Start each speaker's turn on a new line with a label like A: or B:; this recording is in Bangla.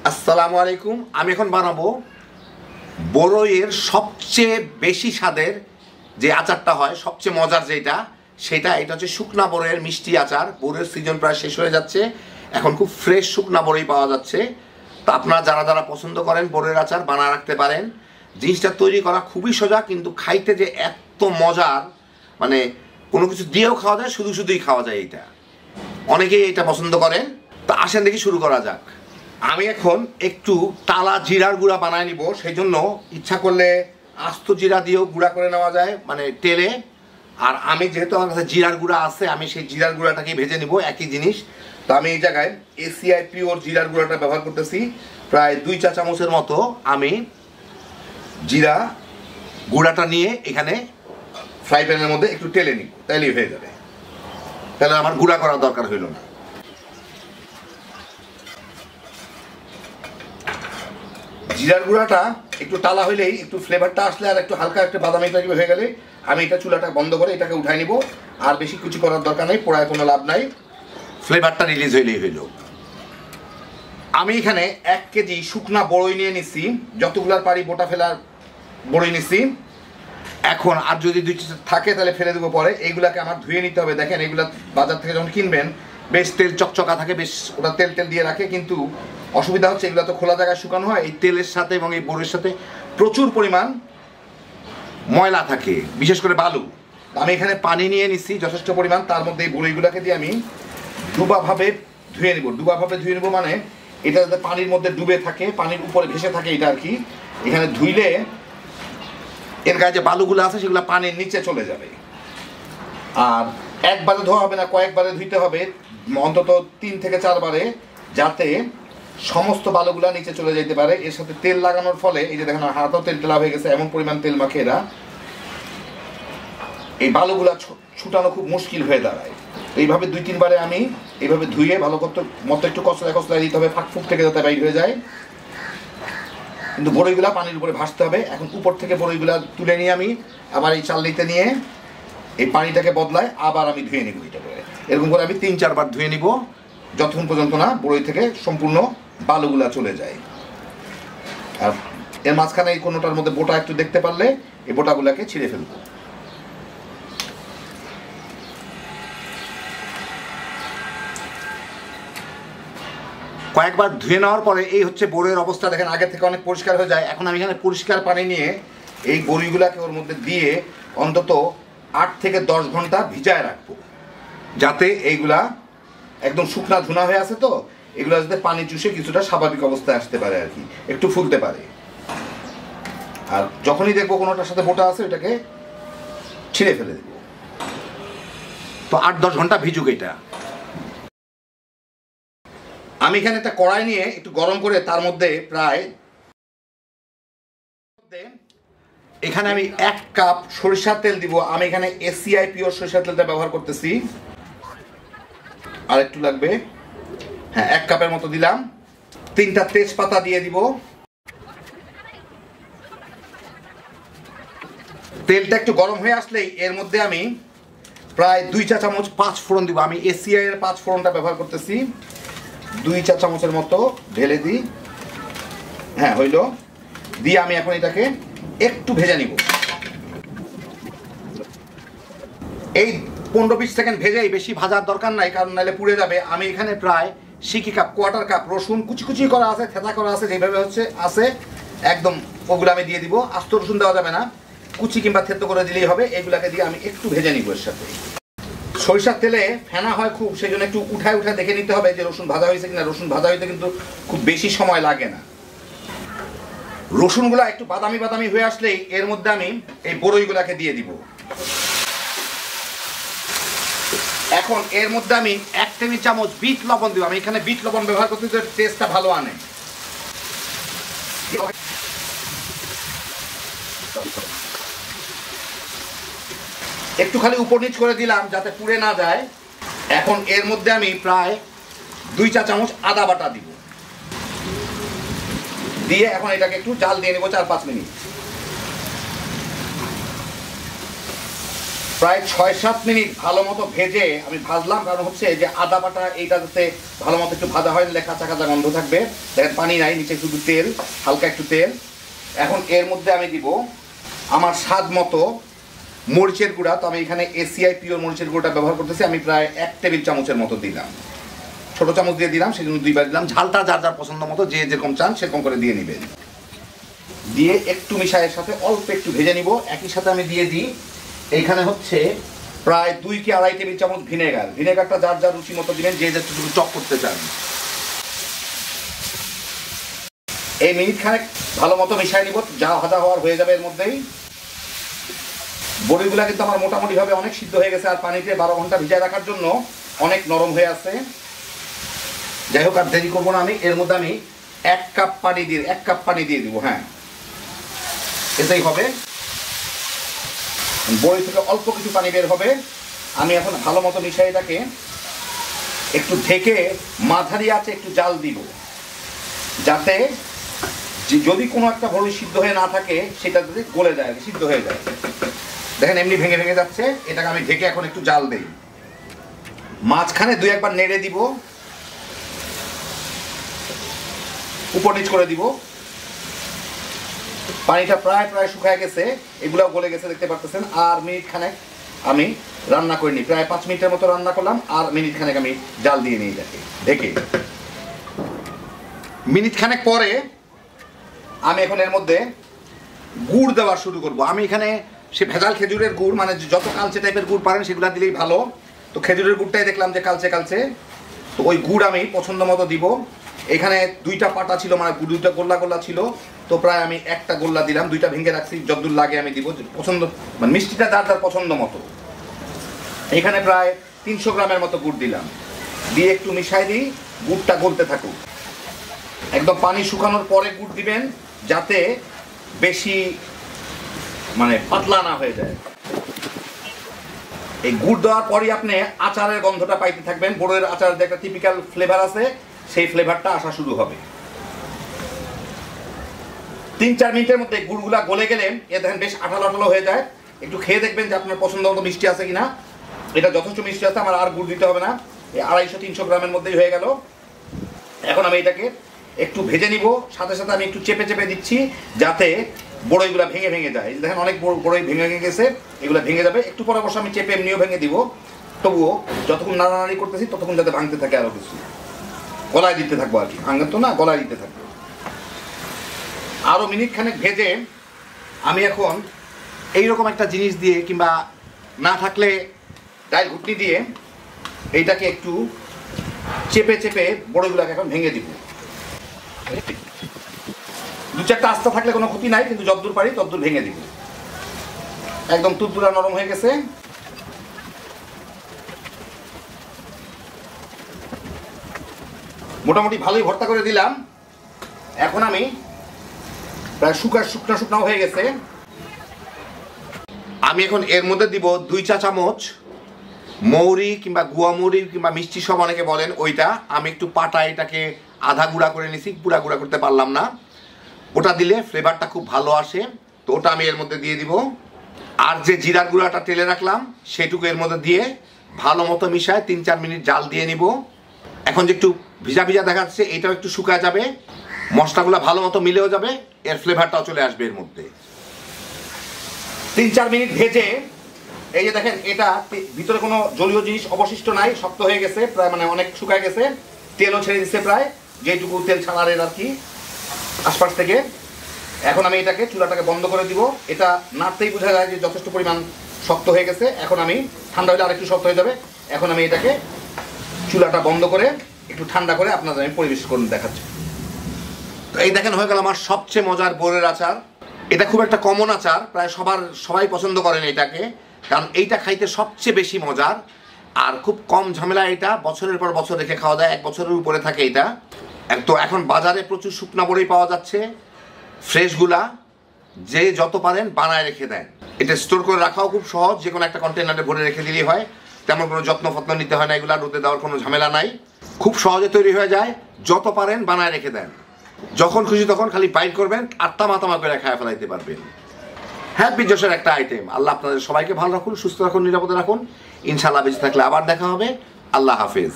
A: আসসালামু আলাইকুম। আমি এখন বানাবো বরই'র সবচেয়ে বেশি স্বাদের যে আচারটা হয়, সবচেয়ে মজার যেটা, এটা হচ্ছে শুকনা বরই'র মিষ্টি আচার। বরই'র সিজন প্রায় শেষ হয়ে যাচ্ছে, এখন খুব ফ্রেশ শুকনা বরই পাওয়া যাচ্ছে। তো আপনারা যারা যারা পছন্দ করেন বরই'র আচার বানিয়ে রাখতে পারেন। জিনিসটা তৈরি করা খুবই সোজা, কিন্তু খাইতে যে এত মজার, মানে কোনো কিছু দিয়েও খাওয়া যায়, শুধু শুধুই খাওয়া যায়। এটা অনেকেই এটা পছন্দ করেন। তো আসেন দেখি শুরু করা যাক। আমি এখন একটু টালা জিরার গুঁড়া বানায় নিব। সেই জন্য ইচ্ছা করলে আস্ত জিরা দিয়েও গুঁড়া করে নেওয়া যায়, মানে তেলে। আর আমি যেহেতু আমার কাছে জিরার গুঁড়া আছে, আমি সেই জিরার গুঁড়াটাকে ভেজে নিব, একই জিনিস। তো আমি এই জায়গায় এসিআই পিওর জিরার গুঁড়াটা ব্যবহার করতেছি। প্রায় 2 চা চামচের মতো আমি জিরা গুঁড়াটা নিয়ে এখানে ফ্রাই প্যানের মধ্যে একটু তেলে নিব, তাইলেই হয়ে যাবে। তাহলে আমার গুঁড়া করার দরকার হইল না। জিরার গুঁড়াটা একটু টালা হইলেই, একটু ফ্লেভারটা আসলে, আর একটু হালকা একটা বাদামি টাইপের হয়ে গেলে আমি এটা চুলাটা বন্ধ করে এটাকে উঠাই নিব। আর বেশি কিছু করার দরকার নেই, পোড়ায় কোনো লাভ নাই, ফ্লেভারটা রিলিজ হইলেই হইল। আমি এখানে 1 কেজি শুকনা বরই নিয়ে নিচ্ছি, যতগুলার পারি বোটা ফেলার বরই নিচ্ছি। এখন আর যদি 2 থাকে তাহলে ফেলে দেবো পরে। এইগুলাকে আমার ধুয়ে নিতে হবে। দেখেন, এইগুলা বাজার থেকে যখন কিনবেন বেশ তেল চকচকা থাকে, বেশ ওটা তেল তেল দিয়ে রাখে, কিন্তু অসুবিধা হচ্ছে এগুলো তো খোলা জায়গায় শুকানো হয়, এই তেলের সাথে এবং এই বরইয়ের সাথে প্রচুর পরিমাণ ময়লা থাকে, বিশেষ করে বালু। আমি এখানে পানি নিয়ে নিচ্ছি যথেষ্ট পরিমাণ, তার মধ্যে এই বরইগুলোকে দিয়ে আমি ডুবাভাবে ধুয়ে নিব। ডুবাভাবে ধুয়ে নিব মানে এটা যাতে পানির মধ্যে ডুবে থাকে, পানির উপরে ভেসে থাকে, এটা আর কি। এখানে ধুইলে এর গায়ে যে বালুগুলো আছে সেগুলো পানির নিচে চলে যাবে। আর একবারে ধোয়া হবে না, কয়েকবারে ধুইতে হবে, অন্তত 3 থেকে 4 বারে, যাতে সমস্ত বালুগুলা নিচে চলে যেতে পারে। এর সাথে তেল লাগানোর ফলে এই যে দেখেন হাতও তেল তেলা হয়ে গেছে, এমন পরিমাণ তেল মাখে এরা, এই বালুগুলা ছুটানো খুব মুশকিল হয়ে দাঁড়ায়। এইভাবে 2-3 বারে আমি এইভাবে ধুয়ে ভালো মতো একটু কচলায় দিতে হবে, ফাঁক থেকে যাতে বাইর হয়ে যায়। কিন্তু বরইগুলা পানির উপরে ভাসতে হবে। এখন উপর থেকে বরইগুলা তুলে নিয়ে আমি আবার এই চালনিতে নিয়ে এই পানিটাকে বদলায় আবার আমি ধুয়ে নিব। এটা করে এরকম করে আমি 3-4 বার ধুয়ে নিব, যতক্ষণ পর্যন্ত না বরই থেকে সম্পূর্ণ বালুগুলা চলে যায়। আর এর মাঝখানে এই কোনোটার মধ্যে বোটা একটু দেখতে পারলে এই বোটাগুলাকে ছিঁড়ে ফেলবো। কয়েকবার ধুয়ে নেওয়ার পরে এই হচ্ছে বরইয়ের অবস্থা। দেখেন, আগে থেকে অনেক পরিষ্কার হয়ে যায়। এখন আমি এখানে পরিষ্কার পানি নিয়ে এই বড়িগুলাকে ওর মধ্যে দিয়ে অন্তত 8 থেকে 10 ঘন্টা ভিজায় রাখবো, যাতে এইগুলা একদম শুকনা ধুনা হয়ে আছে। তো এগুলো যাতে পানি চুষে কিছুটা স্বাভাবিক অবস্থায় আসতে পারে আর কি, একটু ফুলতে পারে। আর যখনই দেখবো কোনোটার সাথে বোটা আছে, ওইটাকে ছিঁড়ে ফেলে দেবো। তো 8-10 ঘন্টা ভিজুক এটা। আমি এখানে একটা কড়াই নিয়ে একটু গরম করে তার মধ্যে প্রায়, এখানে আমি 1 কাপ সরিষার তেল দিব। আমি এখানে এসিআই পিওর সরিষার তেলটা ব্যবহার করতেছি। আর একটু লাগবে, হ্যাঁ 1 কাপের মতো দিলাম। 3টা তেজপাতা দিয়ে দিব। তেলটা একটু গরম হয়ে আসলেই এর মধ্যে আমি প্রায় 2 চা চামচ 5 ফোড়ন দিব। আমি এসিআই এর 5 ফোড়নটা ব্যবহার করতেছি। 2 চা চামচের মতো ঢেলে দিই। হ্যাঁ, হইল। দিয়ে আমি এখন এটাকে একটু ভেজে নিব। এই 15-20 সেকেন্ড ভেজেই, বেশি ভাজার দরকার নাই, কারণ নাহলে পুড়ে যাবে। আমি এখানে প্রায় সিকি কাপ, 1/4 কাপ রসুন কুচি কুচি করা আছে, থেতা করা আছে, যেভাবে হচ্ছে আছে একদম, ওগুলো আমি দিয়ে দিব। আস্ত রসুন দেওয়া যাবে না, কুচি কিংবা থেতো করে দিলেই হবে। এইগুলাকে দিয়ে আমি একটু ভেজে নিব। এর সাথে সরিষার তেলে ফেনা হয় খুব, সেই জন্য একটু উঠায় দেখে নিতে হবে যে রসুন ভাজা হয়েছে কিনা। রসুন ভাজা হইতে কিন্তু খুব বেশি সময় লাগে না। রসুনগুলা একটু বাদামি বাদামি হয়ে আসলেই এর মধ্যে আমি এই বরইগুলাকে দিয়ে দিব। এখন এর মধ্যে আমি 1 টেবিল চামচ বিট লবণ দিব। আমি এখানে বিট লবণ ব্যবহার করতে, টেস্টটা ভালো আনে। একটু খালি উপর নিচ করে দিলাম যাতে পুড়ে না যায়। এখন এর মধ্যে আমি প্রায় 2 চা চামচ আদা বাটা দিব। দিয়ে এখন এটাকে একটু জাল দিয়ে নেব 4-5 মিনিট। প্রায় 6-7 মিনিট ভালো মতো ভেজে আমি ভাজলাম, কারণ হচ্ছে যে আদা বাটা এইটা যাতে ভালো মতো একটু ভাজা হয়, না কাঁচা কাঁচা গন্ধ থাকবে। দেখেন পানি নাই, নিচে শুধু তেল, হালকা একটু তেল। এখন এর মধ্যে আমি দিব আমার স্বাদ মতো মরিচের গুঁড়া। তো আমি এখানে এসিআই পিওর মরিচের গুঁড়োটা ব্যবহার করতেছি। আমি প্রায় 1 টেবিল চামচের মতো দিলাম, ছোট চামচ দিয়ে দিলাম, সেজন্য 2বার দিলাম। ঝালটা যার যার পছন্দ মতো, যে যেরকম চান সেরকম করে দিয়ে নেবেন। দিয়ে একটু মিশাইয়ের সাথে অল্প একটু ভেজে নিব। একই সাথে আমি দিয়ে দিই এইখানে হচ্ছে প্রায় 2 কি 2.5 টেবিল চামচ ভিনেগার। ভিনেগারটা যার যার রুচি মতো দিবেন, যে যেটুকু টক করতে চান। এই মিনিট খানেক ভালো মতো মিশাই নিব, যা ভাজা হওয়ার হয়ে যাবে এর মধ্যেই। বড়িগুলা কিন্তু আমার মোটামুটিভাবে অনেক সিদ্ধ হয়ে গেছে, আর পানিতে 12 ঘন্টা ভিজায় রাখার জন্য অনেক নরম হয়ে আছে। যাই হোক, আর দেরি করবো না। আমি এর মধ্যে আমি 1 কাপ পানি দিয়ে দিব। হ্যাঁ, এটাই হবে। বড়ি থেকে অল্প কিছু পানি বের হবে। আমি এখন ভালো মতো মিশাই এটাকে একটু ঢেকে মাঝারি আছে একটু জাল দিব, যাতে যদি কোনো একটা বড়ি সিদ্ধ হয়ে না থাকে সেটা যদি গলে যায়, সিদ্ধ হয়ে যায়। দেখেন এমনি ভেঙে ভেঙে যাচ্ছে। এটাকে আমি ঢেকে এখন একটু জাল দেই। মাঝখানে 2-1 বার নেড়ে দিব, উপর নিচ করে দিব। পানিটা প্রায় শুকায় গেছে, এগুলাও গলে গেছে দেখতে পারতেছেন। আর মিনিট খানেক আমি রান্না করে নিই, প্রায় 5 মিনিটের মতো রান্না করলাম। আর মিনিট খানেক আমি জাল দিয়ে নিই এটাকে ঢেকে। মিনিট খানেক পরে আমি এখন এর মধ্যে গুড় দেওয়া শুরু করব। আমি এখানে সে ভেজাল খেজুরের গুড়, মানে যত কালচে টাইপের গুড় পারেন সেগুলো দিলেই ভালো। তো খেজুরের গুড়টাই দেখলাম যে কালচে কালচে, তো ওই গুড় আমি পছন্দ মতো দিব। এখানে 2টা পাটা ছিল, মানে 2টা গোল্লা ছিল। তো প্রায় আমি 1টা গোল্লা দিলাম, 2টা ভেঙে রাখছি, যতদূর লাগে আমি দিব পছন্দ, মানে মিষ্টিটা যার যার পছন্দ মতো। এখানে প্রায় 300 গ্রামের মতো গুড় দিলাম। দিয়ে একটু মিশাই দিই, গুড়টা গলতে থাকুক। একদম পানি শুকানোর পরে গুড় দিবেন, যাতে বেশি মানে পাতলা না হয়ে যায়। এই গুড় দেওয়ার পরই আপনি আচারের গন্ধটা পাইতে থাকবেন। বড়ইয়ের আচার যে একটা টিপিক্যাল ফ্লেভার আছে, সেই ফ্লেভারটা আসা শুরু হবে। 3-4 মিনিটের মধ্যে গুড়গুলা গলে গেলে এ দেখেন বেশ আঠালো আঠালো হয়ে যায়। একটু খেয়ে দেখবেন যে আপনার পছন্দ মতো মিষ্টি আছে কিনা। এটা যথেষ্ট মিষ্টি আছে, আমার আর গুড় দিতে হবে না। 250-300 গ্রামের মধ্যেই হয়ে গেল। এখন আমি এটাকে একটু ভেজে নিব, সাথে সাথে আমি একটু চেপে চেপে দিচ্ছি, যাতে বড়ইগুলা ভেঙে ভেঙে যায়। দেখেন অনেক বড়ই ভেঙে ভেঙে গেছে, এগুলো ভেঙে যাবে। একটু পরে বসে আমি চেপে এমনিও ভেঙে দিব। তবুও যতক্ষণ নাড়ানাড়ি করতেছি ততক্ষণ যাতে ভাঙতে থাকে, আরো কিছু গলায় দিতে থাকবো আর কি, ভাঙে তো না, গলায় দিতে থাকবো। আরো মিনিট খানেক ভেজে আমি এখন এইরকম একটা জিনিস দিয়ে, কিংবা না থাকলে ডাল ঘুটনি দিয়ে, এইটাকে একটু চেপে চেপে বড়ইগুলাকে এখন ভেঙে দিব। 2-4টা আস্তা থাকলে কোনো ক্ষতি নাই, কিন্তু যতদূর পারি ততদূর ভেঙে দিব। একদম তুলতুলা নরম হয়ে গেছে। মোটামুটি ভালোই ভর্তা করে দিলাম। এখন আমি প্রায় শুকনা হয়ে গেছে। আমি এখন এর মধ্যে দিব 2 চা চামচ মৌরি, কিংবা গুয়া মৌরি, কিংবা মিষ্টি সব অনেকে বলেন, ওইটা। আমি একটু পাটা এটাকে আধা গুঁড়া করে নিছি, পুরা গুঁড়া করতে পারলাম না। ওটা দিলে ফ্লেভারটা খুব ভালো আসে, তো ওটা আমি এর মধ্যে দিয়ে দিব। আর যে জিরার গুঁড়াটা টেলে রাখলাম সেটুকু এর মধ্যে দিয়ে ভালো মতো মিশায় 3-4 মিনিট জাল দিয়ে নিব। এখন যে একটু ভিজা ভিজা দেখা যাচ্ছে, এটাও একটু শুকায় যাবে, মশলাগুলো ভালো মতো মিলেও যাবে, এর ফ্লেভারটাও চলে আসবে এর মধ্যে। 3-4 মিনিট ভেজে এই যে দেখেন, এটা ভিতরে কোনো জলীয় জিনিস অবশিষ্ট নাই, শক্ত হয়ে গেছে প্রায়, মানে অনেক শুকায় গেছে, তেলও ছেড়ে দিচ্ছে প্রায়, যেটুকু তেল ছাড়ার আর কি আশপাশ থেকে। এখন আমি এটাকে চুলাটাকে বন্ধ করে দিব। এটা নাড়তেই বোঝা যায় যে যথেষ্ট পরিমাণ শক্ত হয়ে গেছে। এখন আমি ঠান্ডা হলে আরেকটু শক্ত হয়ে যাবে। এখন আমি এটাকে চুলাটা বন্ধ করে একটু ঠান্ডা করে আপনাদের আমি পরিবেশ করে দেখাচ্ছি। তো এই দেখেন হয়ে গেল আমার সবচেয়ে মজার বড়ইয়ের আচার। এটা খুব একটা কমন আচার, প্রায় সবাই পছন্দ করেন এটাকে, কারণ এইটা খাইতে সবচেয়ে বেশি মজার। আর খুব কম ঝামেলা, এটা বছরের পর বছর রেখে খাওয়া যায়, 1 বছরের উপরে থাকে এটা। তো এখন বাজারে প্রচুর শুকনা বড়ই পাওয়া যাচ্ছে, ফ্রেশগুলা, যে যত পারেন বানায় রেখে দেন। এটা স্টোর করে রাখাও খুব সহজ, যে কোনো একটা কন্টেনারে ভরে রেখে দিলেই হয়, তেমন কোনো যত্ন নিতে হয় না, এগুলা রোদে দেওয়ার কোনো ঝামেলা নাই, খুব সহজে তৈরি হয়ে যায়। যত পারেন বানায় রেখে দেন, যখন খুশি তখন খালি বাইট করবেন আর তামা করে খায় ফেলাইতে পারবেন। হ্যাপি জোশের একটা আইটেম। আল্লাহ আপনাদের সবাইকে ভালো রাখুন, সুস্থ রাখুন, নিরাপদে রাখুন। ইনশাআল্লাহ বেঁচে থাকলে আবার দেখা হবে। আল্লাহ হাফেজ।